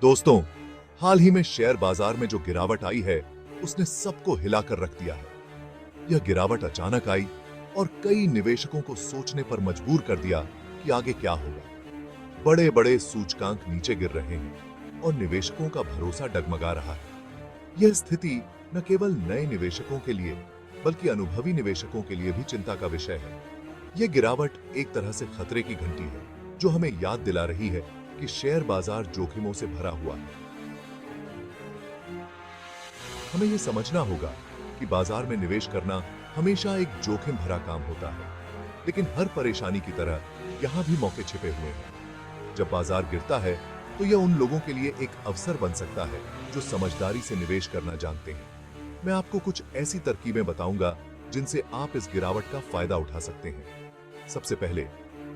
दोस्तों, हाल ही में शेयर बाजार में जो गिरावट आई है, उसने सबको हिलाकर रख दिया है। यह गिरावट अचानक आई और कई निवेशकों को सोचने पर मजबूर कर दिया कि आगे क्या होगा। बड़े बड़े सूचकांक नीचे गिर रहे हैं और निवेशकों का भरोसा डगमगा रहा है। यह स्थिति न केवल नए निवेशकों के लिए, बल्कि अनुभवी निवेशकों के लिए भी चिंता का विषय है। यह गिरावट एक तरह से खतरे की घंटी है, जो हमें याद दिला रही है कि शेयर बाजार जोखिमों से भरा हुआ है। हमें यह समझना होगा कि बाजार में निवेश करना हमेशा एक जोखिम भरा काम होता है, लेकिन हर परेशानी की तरह यहां भी मौके छिपे हुए हैं। जब बाजार गिरता है तो यह उन लोगों के लिए एक अवसर बन सकता है जो समझदारी से निवेश करना जानते हैं। मैं आपको कुछ ऐसी तरकीबें बताऊंगा जिनसे आप इस गिरावट का फायदा उठा सकते हैं। सबसे पहले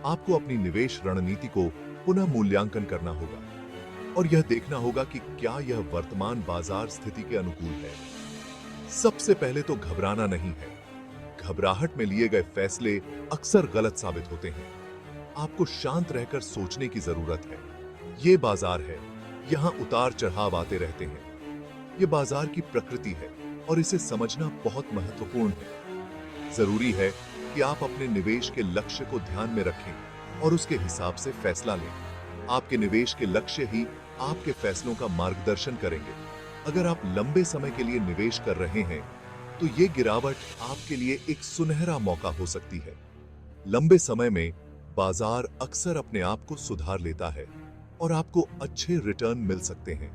आपको अपनी निवेश रणनीति को पुनः मूल्यांकन करना होगा और यह देखना होगा कि क्या यह वर्तमान बाजार स्थिति के अनुकूल है। सबसे पहले तो घबराना नहीं है। घबराहट में लिए गए फैसले अक्सर गलत साबित होते हैं। आपको शांत रहकर सोचने की जरूरत है। ये बाजार है, यहां उतार चढ़ाव आते रहते हैं। ये बाजार की प्रकृति है और इसे समझना बहुत महत्वपूर्ण है। जरूरी है कि आप अपने निवेश के लक्ष्य को ध्यान में रखें और उसके हिसाब से फैसला लें। आपके निवेश के लक्ष्य ही आपके फैसलों का मार्गदर्शन करेंगे। अगर आप लंबे समय के लिए निवेश कर रहे हैं, तो ये गिरावट आपके लिए एक सुनहरा मौका हो सकती है। लंबे समय में बाजार अक्सर अपने आप को सुधार लेता है और आपको अच्छे रिटर्न मिल सकते हैं,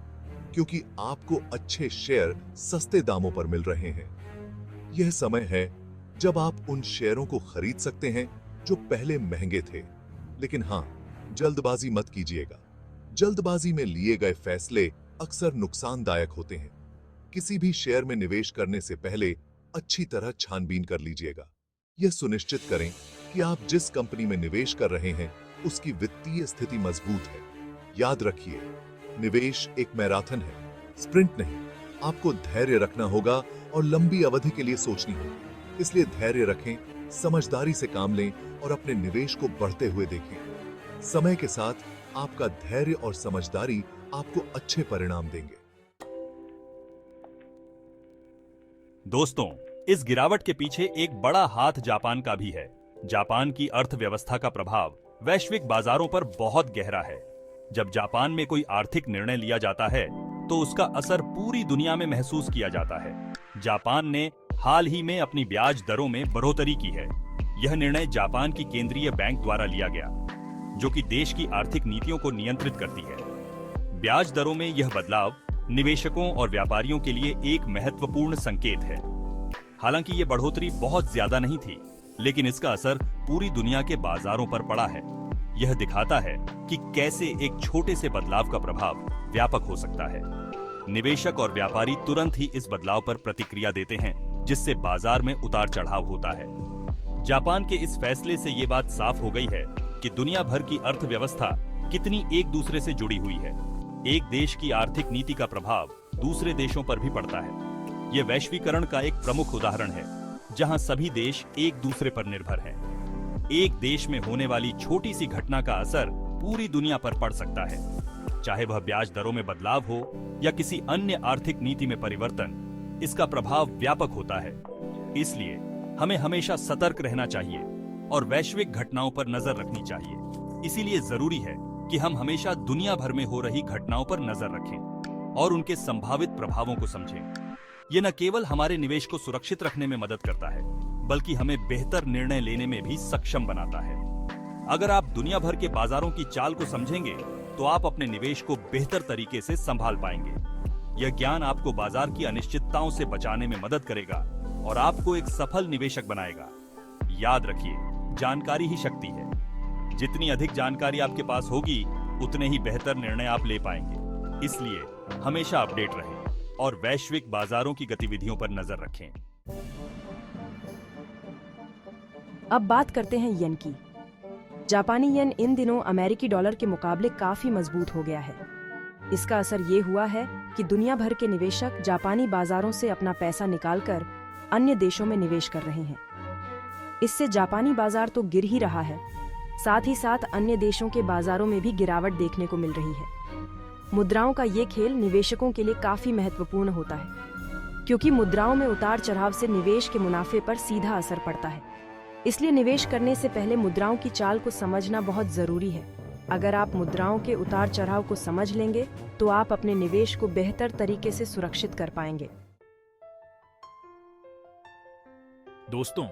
क्योंकि आपको अच्छे शेयर सस्ते दामों पर मिल रहे हैं। यह समय है जब आप उन शेयरों को खरीद सकते हैं जो पहले महंगे थे। लेकिन हां, जल्दबाजी मत कीजिएगा। जल्दबाजी में लिए गए फैसले अक्सर नुकसानदायक होते हैं। किसी भी शेयर में निवेश करने से पहले अच्छी तरह छानबीन कर लीजिएगा। यह सुनिश्चित करें कि आप जिस कंपनी में निवेश कर रहे हैं उसकी वित्तीय स्थिति मजबूत है। याद रखिए, निवेश एक मैराथन है, स्प्रिंट नहीं। आपको धैर्य रखना होगा और लंबी अवधि के लिए सोचनी होगी। इसलिए धैर्य रखें, समझदारी से काम लें और अपने निवेश को बढ़ते हुए देखें। समय के साथ आपका धैर्य और समझदारी आपको अच्छे परिणाम देंगे। दोस्तों, इस गिरावट के पीछे एक बड़ा हाथ जापान का भी है। जापान की अर्थव्यवस्था का प्रभाव वैश्विक बाजारों पर बहुत गहरा है। जब जापान में कोई आर्थिक निर्णय लिया जाता है तो उसका असर पूरी दुनिया में महसूस किया जाता है। जापान ने हाल ही में अपनी ब्याज दरों में बढ़ोतरी की है। यह निर्णय जापान की केंद्रीय बैंक द्वारा लिया गया, जो कि देश की आर्थिक नीतियों को नियंत्रित करती है। ब्याज दरों में यह बदलाव निवेशकों और व्यापारियों के लिए एक महत्वपूर्ण संकेत है। हालांकि यह बढ़ोतरी बहुत ज्यादा नहीं थी, लेकिन इसका असर पूरी दुनिया के बाजारों पर पड़ा है। यह दिखाता है कि कैसे एक छोटे से बदलाव का प्रभाव व्यापक हो सकता है। निवेशक और व्यापारी तुरंत ही इस बदलाव पर प्रतिक्रिया देते हैं, जिससे बाजार में उतार चढ़ाव होता है। जापान के इस फैसले से ये बात साफ हो गई है कि दुनिया भर की अर्थव्यवस्था कितनी एक दूसरे से जुड़ी हुई है। एक देश की आर्थिक नीति का प्रभाव दूसरे देशों पर भी पड़ता है। यह वैश्वीकरण का एक प्रमुख उदाहरण है, जहां सभी देश एक दूसरे पर निर्भर हैं। एक देश में होने वाली छोटी सी घटना का असर पूरी दुनिया पर पड़ सकता है, चाहे वह ब्याज दरों में बदलाव हो या किसी अन्य आर्थिक नीति में परिवर्तन। इसका प्रभाव व्यापक होता है। इसलिए हमें हमेशा सतर्क रहना चाहिए और वैश्विक घटनाओं पर नजर रखनी चाहिए। इसीलिए जरूरी है कि हम हमेशा दुनिया भर में हो रही घटनाओं पर नजर रखें और उनके संभावित प्रभावों को समझें। यह न केवल हमारे निवेश को सुरक्षित रखने में मदद करता है, बल्कि हमें बेहतर निर्णय लेने में भी सक्षम बनाता है। अगर आप दुनिया भर के बाजारों की चाल को समझेंगे, तो आप अपने निवेश को बेहतर तरीके से संभाल पाएंगे। यह ज्ञान आपको बाजार की अनिश्चितताओं से बचाने में मदद करेगा और आपको एक सफल निवेशक बनाएगा। याद रखिए, जानकारी ही शक्ति है। जितनी अधिक जानकारी आपके पास होगी, उतने ही बेहतर निर्णय आप ले पाएंगे। इसलिए हमेशा अपडेट रहें और वैश्विक बाजारों की गतिविधियों पर नजर रखें। अब बात करते हैं येन की। जापानी येन इन दिनों अमेरिकी डॉलर के मुकाबले काफी मजबूत हो गया है। इसका असर ये हुआ है कि दुनिया भर के निवेशक जापानी बाजारों से अपना पैसा निकालकर अन्य देशों में निवेश कर रहे हैं। इससे जापानी बाजार तो गिर ही रहा है, साथ ही साथ अन्य देशों के बाजारों में भी गिरावट देखने को मिल रही है। मुद्राओं का ये खेल निवेशकों के लिए काफी महत्वपूर्ण होता है, क्योंकि मुद्राओं में उतार चढ़ाव से निवेश के मुनाफे पर सीधा असर पड़ता है। इसलिए निवेश करने से पहले मुद्राओं की चाल को समझना बहुत जरूरी है। अगर आप मुद्राओं के उतार चढ़ाव को समझ लेंगे तो आप अपने निवेश को बेहतर तरीके से सुरक्षित कर पाएंगे। दोस्तों,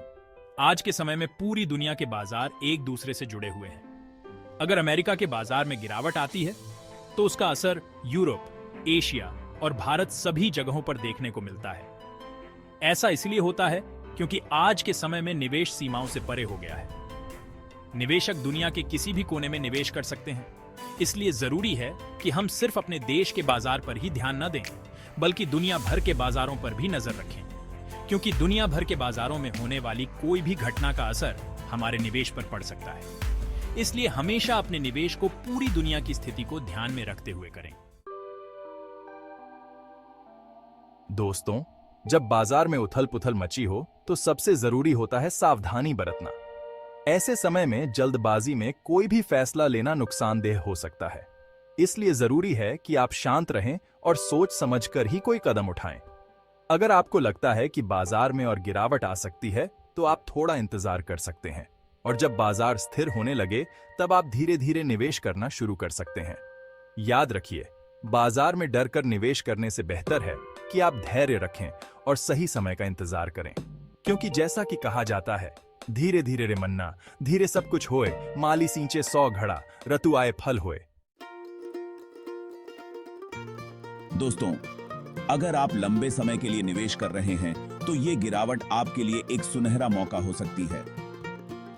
आज के समय में पूरी दुनिया के बाजार एक दूसरे से जुड़े हुए हैं। अगर अमेरिका के बाजार में गिरावट आती है तो उसका असर यूरोप, एशिया और भारत सभी जगहों पर देखने को मिलता है। ऐसा इसलिए होता है क्योंकि आज के समय में निवेश सीमाओं से परे हो गया है। निवेशक दुनिया के किसी भी कोने में निवेश कर सकते हैं, इसलिए जरूरी है कि हम सिर्फ अपने देश के बाजार पर ही ध्यान न दें, बल्कि दुनिया भर के बाजारों पर भी नजर रखें, क्योंकि दुनिया भर के बाजारों में होने वाली कोई भी घटना का असर हमारे निवेश पर पड़ सकता है। इसलिए हमेशा अपने निवेश को पूरी दुनिया की स्थिति को ध्यान में रखते हुए करें। दोस्तों, जब बाजार में उथल-पुथल मची हो तो सबसे जरूरी होता है सावधानी बरतना। ऐसे समय में जल्दबाजी में कोई भी फैसला लेना नुकसानदेह हो सकता है। इसलिए जरूरी है कि आप शांत रहें और सोच समझकर ही कोई कदम उठाएं। अगर आपको लगता है कि बाजार में और गिरावट आ सकती है तो आप थोड़ा इंतजार कर सकते हैं, और जब बाजार स्थिर होने लगे तब आप धीरे धीरे निवेश करना शुरू कर सकते हैं। याद रखिए, बाजार में डर कर निवेश करने से बेहतर है कि आप धैर्य रखें और सही समय का इंतजार करें, क्योंकि जैसा कि कहा जाता है, धीरे धीरे रे मन्ना, धीरे सब कुछ होए, माली सींचे 100 घड़ा, रतु आए फल होए। दोस्तों, अगर आप लंबे समय के लिए निवेश कर रहे हैं तो ये गिरावट आपके लिए एक सुनहरा मौका हो सकती है,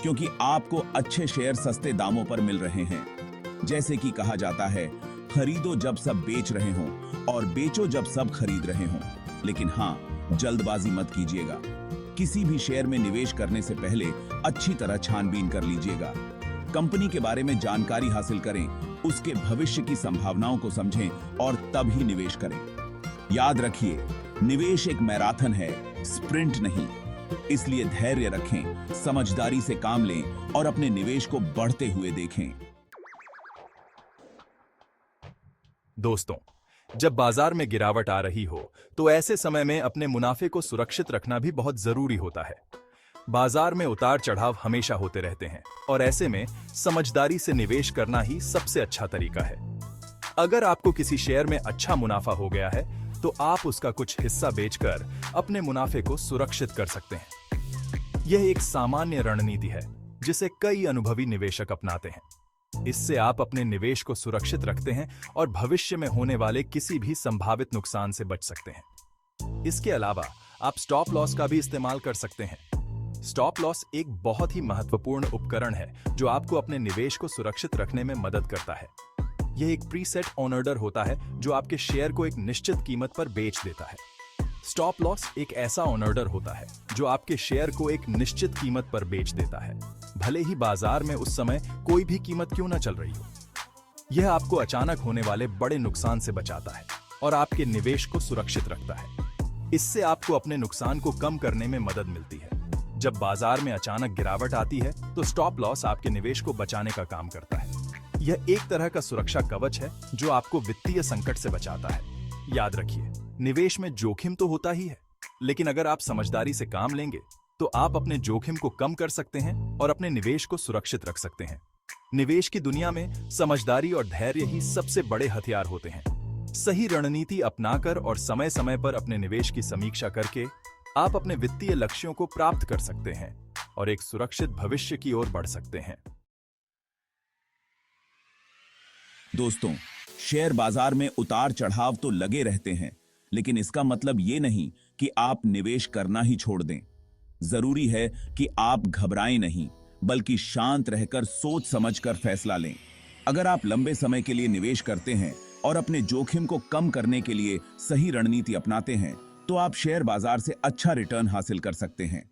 क्योंकि आपको अच्छे शेयर सस्ते दामों पर मिल रहे हैं। जैसे कि कहा जाता है, खरीदो जब सब बेच रहे हों और बेचो जब सब खरीद रहे हों। लेकिन हाँ, जल्दबाजी मत कीजिएगा। किसी भी शेयर में निवेश करने से पहले अच्छी तरह छानबीन कर लीजिएगा। कंपनी के बारे में जानकारी हासिल करें, उसके भविष्य की संभावनाओं को समझें और तब ही निवेश करें। याद रखिए, निवेश एक मैराथन है, स्प्रिंट नहीं। इसलिए धैर्य रखें, समझदारी से काम लें और अपने निवेश को बढ़ते हुए देखें। दोस्तों, जब बाजार में गिरावट आ रही हो तो ऐसे समय में अपने मुनाफे को सुरक्षित रखना भी बहुत जरूरी होता है। बाजार में उतार चढ़ाव हमेशा होते रहते हैं और ऐसे में समझदारी से निवेश करना ही सबसे अच्छा तरीका है। अगर आपको किसी शेयर में अच्छा मुनाफा हो गया है तो आप उसका कुछ हिस्सा बेचकर अपने मुनाफे को सुरक्षित कर सकते हैं। यह एक सामान्य रणनीति है जिसे कई अनुभवी निवेशक अपनाते हैं। इससे आप अपने निवेश को सुरक्षित रखते हैं और भविष्य में होने वाले किसी भी संभावित नुकसान से बच सकते हैं। इसके अलावा आप स्टॉप लॉस का भी इस्तेमाल कर सकते हैं। स्टॉप लॉस एक बहुत ही महत्वपूर्ण उपकरण है जो आपको अपने निवेश को सुरक्षित रखने में मदद करता है। यह एक प्रीसेट ऑन ऑर्डर होता है जो आपके शेयर को एक निश्चित कीमत पर बेच देता है। स्टॉप लॉस एक ऐसा ऑन ऑर्डर होता है जो आपके शेयर को एक निश्चित कीमत पर बेच देता है, भले ही बाजार में उस समय कोई भी कीमत क्यों ना चल रही हो। यह आपको अचानक होने वाले बड़े नुकसान से बचाता है और आपके निवेश को सुरक्षित रखता है। इससे आपको अपने नुकसान को कम करने में मदद मिलती है। जब बाजार में अचानक गिरावट आती है तो स्टॉप लॉस आपके निवेश को बचाने का काम करता है। यह एक तरह का सुरक्षा कवच है जो आपको वित्तीय संकट से बचाता है। याद रखिए, निवेश में जोखिम तो होता ही है, लेकिन अगर आप समझदारी से काम लेंगे तो आप अपने जोखिम को कम कर सकते हैं और अपने निवेश को सुरक्षित रख सकते हैं। निवेश की दुनिया में समझदारी और धैर्य ही सबसे बड़े हथियार होते हैं। सही रणनीति अपनाकर और समय समय पर अपने निवेश की समीक्षा करके आप अपने वित्तीय लक्ष्यों को प्राप्त कर सकते हैं और एक सुरक्षित भविष्य की ओर बढ़ सकते हैं। दोस्तों, शेयर बाजार में उतार चढ़ाव तो लगे रहते हैं, लेकिन इसका मतलब ये नहीं कि आप निवेश करना ही छोड़ दें। जरूरी है कि आप घबराएं नहीं, बल्कि शांत रहकर सोच समझकर फैसला लें। अगर आप लंबे समय के लिए निवेश करते हैं और अपने जोखिम को कम करने के लिए सही रणनीति अपनाते हैं, तो आप शेयर बाजार से अच्छा रिटर्न हासिल कर सकते हैं।